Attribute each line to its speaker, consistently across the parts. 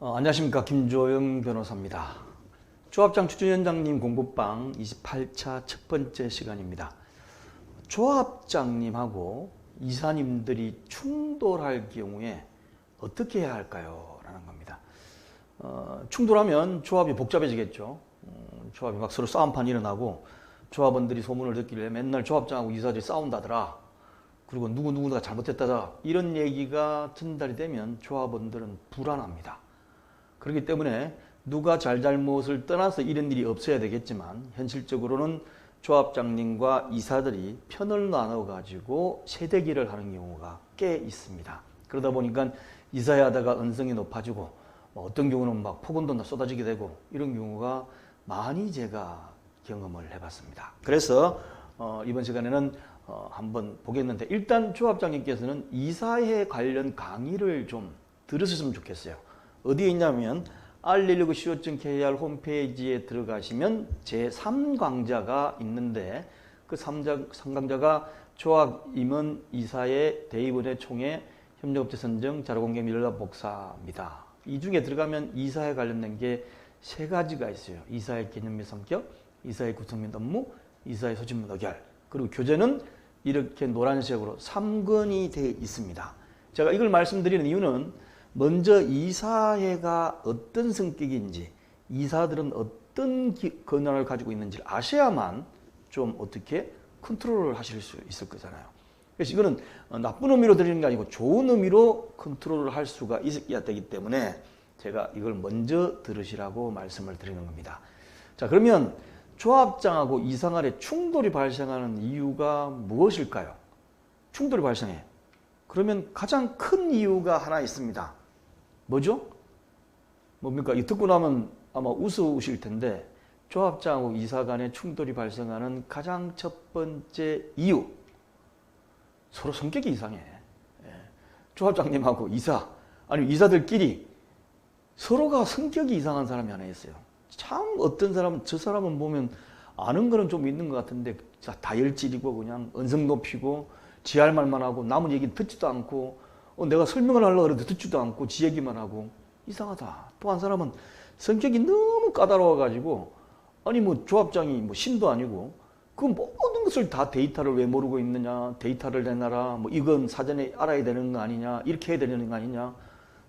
Speaker 1: 안녕하십니까, 김조영 변호사입니다. 조합장 추진위원장님 공부방 28차 첫 번째 시간입니다. 조합장님하고 이사님들이 충돌할 경우에 어떻게 해야 할까요? 라는 겁니다. 충돌하면 조합이 복잡해지겠죠. 조합이 막 서로 싸움판이 일어나고 조합원들이 소문을 듣길래 맨날 조합장하고 이사들이 싸운다더라. 그리고 누구누구가 잘못했다더라. 이런 얘기가 전달이 되면 조합원들은 불안합니다. 그렇기 때문에 누가 잘잘못을 떠나서 이런 일이 없어야 되겠지만 현실적으로는 조합장님과 이사들이 편을 나눠가지고 세대기를 하는 경우가 꽤 있습니다. 그러다 보니까 이사회 하다가 언성이 높아지고 어떤 경우는 막 폭언도 쏟아지게 되고 이런 경우가 많이 제가 경험을 해봤습니다. 그래서 이번 시간에는 한번 보겠는데, 일단 조합장님께서는 이사회 관련 강의를 좀 들으셨으면 좋겠어요. 어디에 있냐면 r119co.kr 홈페이지에 들어가시면 제3강좌가 있는데, 그 3강좌가 조합임원 이사회 대의원회 총회 협력업체 선정 자료공개 밀랍 복사입니다. 이 중에 들어가면 이사회 관련된 게 세 가지가 있어요. 이사회 개념 및 성격, 이사회 구성 및 업무, 이사회 소집 및 의결, 그리고 교재는 이렇게 노란색으로 3권이 되어 있습니다. 제가 이걸 말씀드리는 이유는 먼저 이사회가 어떤 성격인지, 이사들은 어떤 권한을 가지고 있는지 아셔야만 좀 어떻게 컨트롤을 하실 수 있을 거잖아요. 그래서 이거는 나쁜 의미로 드리는 게 아니고 좋은 의미로 컨트롤을 할 수가 있어야 되기 때문에 제가 이걸 먼저 들으시라고 말씀을 드리는 겁니다. 자, 그러면 조합장하고 이사 간에 충돌이 발생하는 이유가 무엇일까요? 충돌이 발생해. 그러면 가장 큰 이유가 하나 있습니다. 뭐죠? 뭡니까? 이 듣고 나면 아마 웃으실 텐데, 조합장하고 이사 간에 충돌이 발생하는 가장 첫 번째 이유, 서로 성격이 이상해. 조합장님하고 이사, 아니면 이사들끼리 서로가 성격이 이상한 사람이 하나 있어요. 참 어떤 사람은, 저 사람은 보면 아는 거는 좀 있는 것 같은데 다혈질이고 그냥 언성 높이고 지 할 말만 하고 남은 얘기는 듣지도 않고, 내가 설명을 하려고 해도 듣지도 않고 지 얘기만 하고 이상하다. 또 한 사람은 성격이 너무 까다로워가지고, 아니 뭐 조합장이 뭐 신도 아니고 그 모든 것을 다 데이터를 왜 모르고 있느냐, 데이터를 내놔라, 뭐 이건 사전에 알아야 되는 거 아니냐, 이렇게 해야 되는 거 아니냐.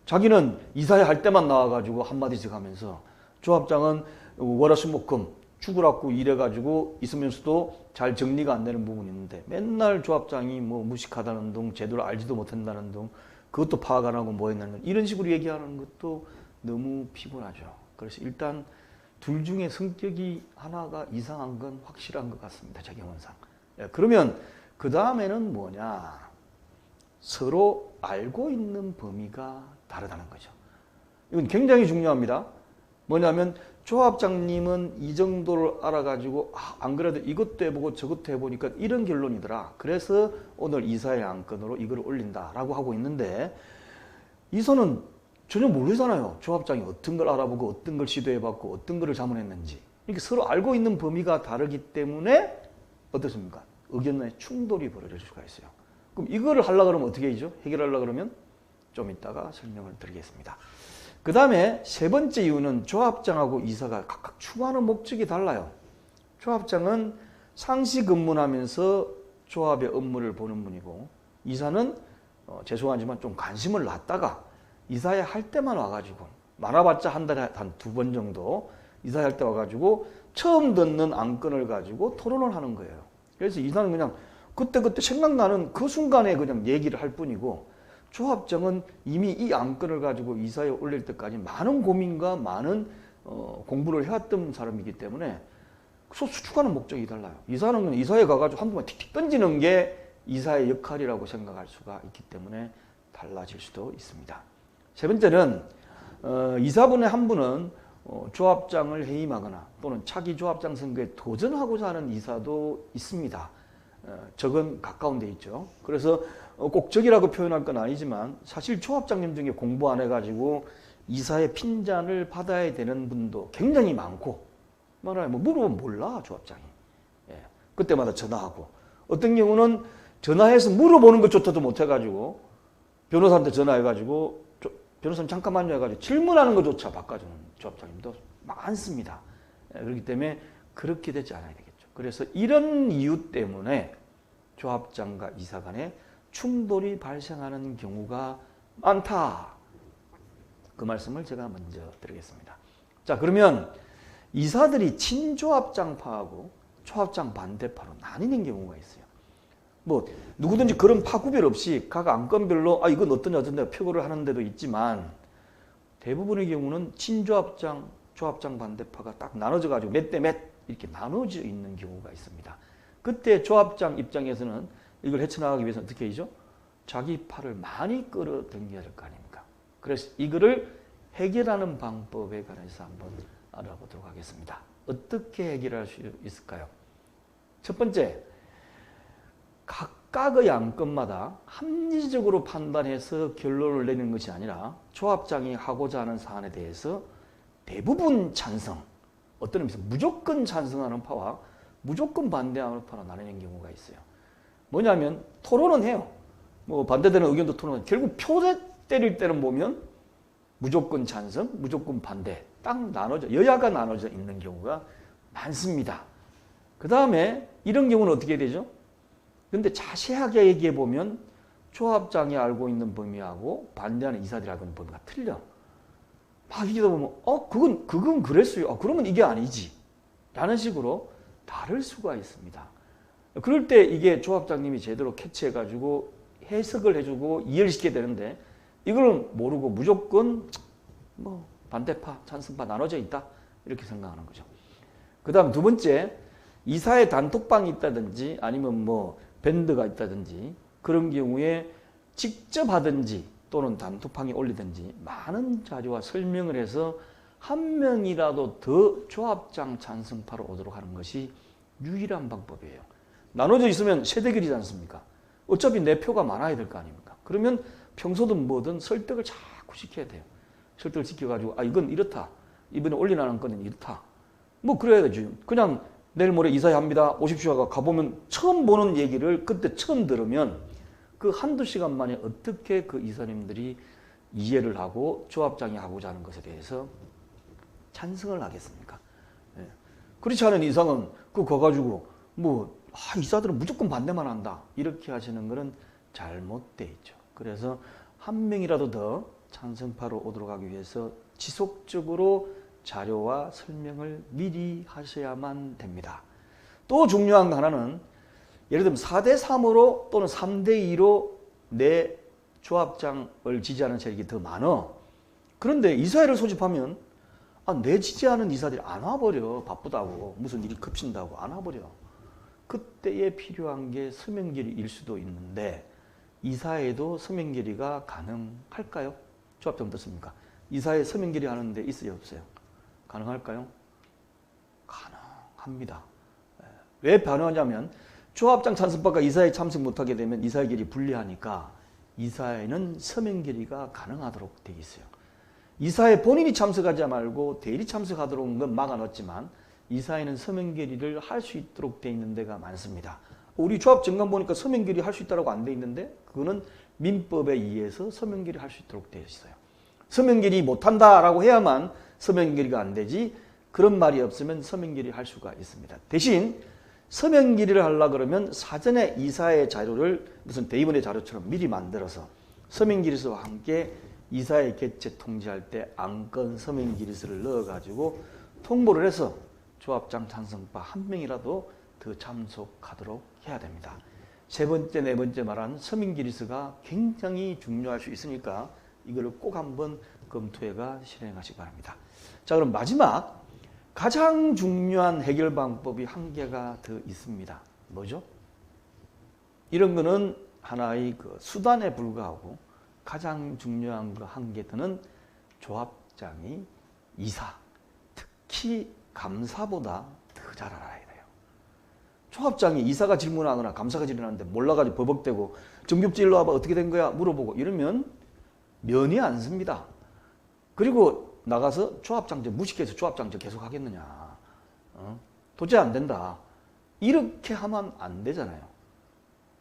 Speaker 1: 자기는 이사회 할 때만 나와가지고 한마디씩 하면서, 조합장은 월화수목금 죽으라고 일해가지고 있으면서도 잘 정리가 안 되는 부분이 있는데, 맨날 조합장이 뭐 무식하다는 둥, 제대로 알지도 못한다는 둥, 그것도 파악 안 하고 뭐 했냐는 이런 식으로 얘기하는 것도 너무 피곤하죠. 그래서 일단 둘 중에 성격이 하나가 이상한 건 확실한 것 같습니다. 제 경험상. 그러면 그 다음에는 뭐냐? 서로 알고 있는 범위가 다르다는 거죠. 이건 굉장히 중요합니다. 뭐냐면 조합장님은 이 정도를 알아가지고 안 그래도 이것도 해보고 저것도 해보니까 이런 결론이더라. 그래서 오늘 이사회 안건으로 이걸 올린다라고 하고 있는데, 이사는 전혀 모르잖아요. 조합장이 어떤 걸 알아보고 어떤 걸 시도해봤고 어떤 걸 자문했는지. 이렇게 서로 알고 있는 범위가 다르기 때문에 어떻습니까? 의견의 충돌이 벌어질 수가 있어요. 그럼 이거를 하려고 그러면 어떻게 하죠? 해결하려고 그러면 좀 이따가 설명을 드리겠습니다. 그 다음에 세 번째 이유는 조합장하고 이사가 각각 추구하는 목적이 달라요. 조합장은 상시 근무하면서 조합의 업무를 보는 분이고, 이사는 죄송하지만 좀 관심을 놨다가 이사회 할 때만 와가지고, 많아봤자 한 달에 한 2번 정도 이사회 할 때 와가지고 처음 듣는 안건을 가지고 토론을 하는 거예요. 그래서 이사는 그냥 그때그때 생각나는 그 순간에 그냥 얘기를 할 뿐이고, 조합장은 이미 이 안건을 가지고 이사회에 올릴 때까지 많은 고민과 많은 공부를 해왔던 사람이기 때문에 추구하는 목적이 달라요. 이사는 그냥 이사회에 가가지고 한두 번 틱틱 던지는 게 이사의 역할이라고 생각할 수가 있기 때문에 달라질 수도 있습니다. 세 번째는 이사분의 한 분은 조합장을 해임하거나 또는 차기 조합장 선거에 도전하고자 하는 이사도 있습니다. 적은 가까운 데 있죠. 그래서 꼭 적이라고 표현할 건 아니지만, 사실 조합장님 중에 공부 안 해가지고 이사의 핀잔을 받아야 되는 분도 굉장히 많고, 말하면 뭐 물어보면 몰라 조합장이. 그때마다 전화하고, 어떤 경우는 전화해서 물어보는 것조차도 못해가지고 변호사한테 전화해가지고 변호사님 잠깐만요 해가지고 질문하는 것조차 바꿔주는 조합장님도 많습니다. 그렇기 때문에 그렇게 되지 않아야 되겠죠. 그래서 이런 이유 때문에 조합장과 이사 간에 충돌이 발생하는 경우가 많다. 그 말씀을 제가 먼저 드리겠습니다. 자, 그러면 이사들이 친조합장파하고 조합장 반대파로 나뉘는 경우가 있어요. 뭐 누구든지 그런 파 구별 없이 각 안건별로 이건 어떠냐 표고를 하는 데도 있지만 대부분의 경우는 친조합장, 조합장 반대파가 딱 나눠져 가지고 몇 대 몇 이렇게 나눠져 있는 경우가 있습니다. 그때 조합장 입장에서는 이걸 헤쳐나가기 위해서 어떻게 하죠? 자기 팔을 많이 끌어당겨야 될 거 아닙니까? 그래서 이거를 해결하는 방법에 관해서 한번 알아보도록 하겠습니다. 어떻게 해결할 수 있을까요? 첫 번째, 각각의 안건마다 합리적으로 판단해서 결론을 내는 것이 아니라 조합장이 하고자 하는 사안에 대해서 대부분 찬성, 어떤 의미에서 무조건 찬성하는 파와 무조건 반대하는 파로 나뉘는 경우가 있어요. 뭐냐면 토론은 해요. 뭐 반대되는 의견도 토론은 결국 표 때릴 때는 보면 무조건 찬성, 무조건 반대 딱 나눠져 여야가 나눠져 있는 경우가 많습니다. 그 다음에 이런 경우는 어떻게 되죠? 근데 자세하게 얘기해 보면 조합장이 알고 있는 범위하고 반대하는 이사들이 알고 있는 범위가 틀려. 막 얘기하다 보면 그건 그랬어요. 그러면 이게 아니지. 라는 식으로 다를 수가 있습니다. 그럴 때 이게 조합장님이 제대로 캐치해 가지고 해석을 해주고 이해를 시켜야 되는데 이걸 모르고 무조건 뭐 반대파, 찬성파 나눠져 있다 이렇게 생각하는 거죠. 그 다음 두 번째, 이사의 단톡방이 있다든지 아니면 뭐 밴드가 있다든지 그런 경우에 직접 하든지 또는 단톡방에 올리든지 많은 자료와 설명을 해서 한 명이라도 더 조합장 찬성파로 오도록 하는 것이 유일한 방법이에요. 나눠져 있으면 세대결이지 않습니까? 어차피 내 표가 많아야 될 거 아닙니까? 그러면 평소든 뭐든 설득을 자꾸 시켜야 돼요. 설득을 시켜가지고 이건 이렇다. 이번에 올리라는 건은 이렇다. 뭐 그래야 되죠. 그냥 내일 모레 이사회 합니다. 오십시오 하고 가보면 처음 보는 얘기를 그때 처음 들으면 그 한두 시간 만에 어떻게 그 이사님들이 이해를 하고 조합장이 하고자 하는 것에 대해서 찬성을 하겠습니까? 예. 그렇지 않은 이상은 그거 가가지고 이사들은 무조건 반대만 한다. 이렇게 하시는 것은 잘못돼 있죠. 그래서 한 명이라도 더 찬성파로 오도록 하기 위해서 지속적으로 자료와 설명을 미리 하셔야만 됩니다. 또 중요한 거 하나는 예를 들면 4대3으로 또는 3대2로 내 조합장을 지지하는 세력이 더 많아. 그런데 이사회를 소집하면 내 지지하는 이사들이 안 와버려. 바쁘다고. 무슨 일이 급신다고 안 와버려. 그때에 필요한 게 서명결의일 수도 있는데 이사회도 서명결의가 가능할까요? 조합장 어떻습니까? 이사회 서명결의 하는데 있어요? 없어요? 가능할까요? 가능합니다. 왜 가능하냐면 조합장 찬성파가 이사회에 참석 못하게 되면 이사회 결의 불리하니까 이사회는 서명결의가 가능하도록 되어 있어요. 이사회 본인이 참석하지 말고 대리 참석하도록 건 막아놨지만 이사회는 서명결의를 할 수 있도록 되어 있는 데가 많습니다. 우리 조합 정관 보니까 서명결의 할 수 있다고 안 되어 있는데 그거는 민법에 의해서 서명결의 할 수 있도록 되어 있어요. 서명결의 못한다라고 해야만 서명결의가 안 되지 그런 말이 없으면 서명결의 할 수가 있습니다. 대신 서명결의를 하려고 그러면 사전에 이사회 자료를 무슨 대의원의 자료처럼 미리 만들어서 서명결의서와 함께 이사회 개최 통지할 때 안건 서명결의서를 넣어가지고 통보를 해서 조합장 찬성파 한 명이라도 더 참석하도록 해야 됩니다. 세 번째, 네 번째 말한 서명결의서가 굉장히 중요할 수 있으니까 이거를 꼭 한번 검토해가 실행하시기 바랍니다. 자, 그럼 마지막 가장 중요한 해결 방법이 한 개가 더 있습니다. 뭐죠? 이런 거는 하나의 수단에 불과하고 가장 중요한 거 한 개 더는 조합장이 이사, 특히 감사보다 더 잘 알아야 돼요. 조합장이 이사가 질문하거나 감사가 질문하는데 몰라가지고 버벅대고 정규직 일로 와봐 어떻게 된 거야 물어보고 이러면 면이 안 섭니다. 그리고 나가서 조합장 무식해서 조합장 계속 하겠느냐. 도저히 안 된다. 이렇게 하면 안 되잖아요.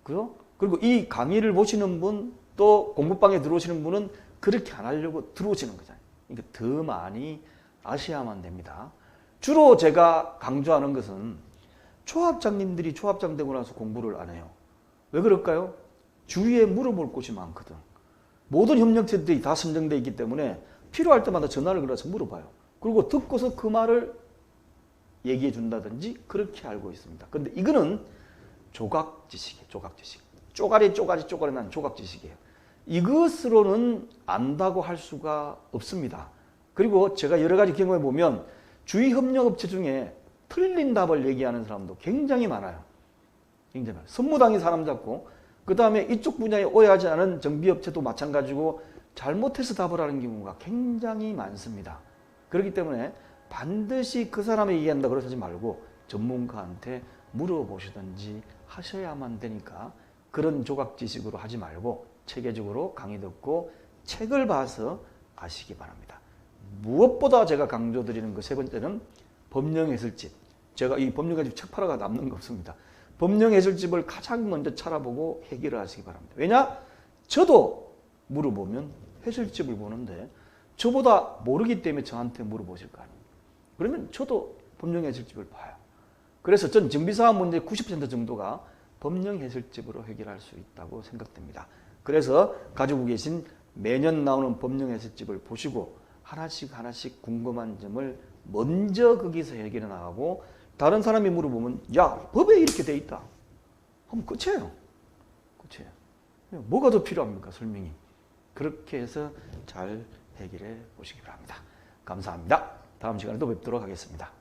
Speaker 1: 그죠? 그리고 이 강의를 보시는 분 또 공부방에 들어오시는 분은 그렇게 안 하려고 들어오시는 거잖아요. 그러니까 더 많이 아셔야만 됩니다. 주로 제가 강조하는 것은 초합장님들이 초합장 되고 나서 공부를 안 해요. 왜 그럴까요? 주위에 물어볼 곳이 많거든. 모든 협력체들이 다 선정되어 있기 때문에 필요할 때마다 전화를 걸어서 물어봐요. 그리고 듣고서 그 말을 얘기해 준다든지 그렇게 알고 있습니다. 근데 이거는 조각 지식이에요. 조각 지식. 쪼가리 난 조각 지식이에요. 이것으로는 안다고 할 수가 없습니다. 그리고 제가 여러 가지 경험해 보면 주위 협력업체 중에 틀린 답을 얘기하는 사람도 굉장히 많아요. 굉장히 많아요. 선무당이 사람 잡고 그 다음에 이쪽 분야에 오해하지 않은 정비업체도 마찬가지고 잘못해서 답을 하는 경우가 굉장히 많습니다. 그렇기 때문에 반드시 그 사람이 얘기한다 그러지 말고 전문가한테 물어보시든지 하셔야만 되니까 그런 조각 지식으로 하지 말고 체계적으로 강의 듣고 책을 봐서 아시기 바랍니다. 무엇보다 제가 강조드리는 그 세 번째는 법령해설집. 제가 이 법령해설집 책 팔아가 남는 거 없습니다. 법령해설집을 가장 먼저 찾아보고 해결을 하시기 바랍니다. 왜냐? 저도 물어보면 해설집을 보는데 저보다 모르기 때문에 저한테 물어보실 거 아니에요. 그러면 저도 법령해설집을 봐요. 그래서 전 정비사업 문제 90% 정도가 법령해설집으로 해결할 수 있다고 생각됩니다. 그래서 가지고 계신 매년 나오는 법령해설집을 보시고 하나씩 궁금한 점을 먼저 거기서 해결해 나가고 다른 사람이 물어보면 야 법에 이렇게 돼 있다 하면 끝이에요. 뭐가 더 필요합니까? 설명이. 그렇게 해서 잘 해결해 보시기 바랍니다. 감사합니다. 다음 시간에 또 뵙도록 하겠습니다.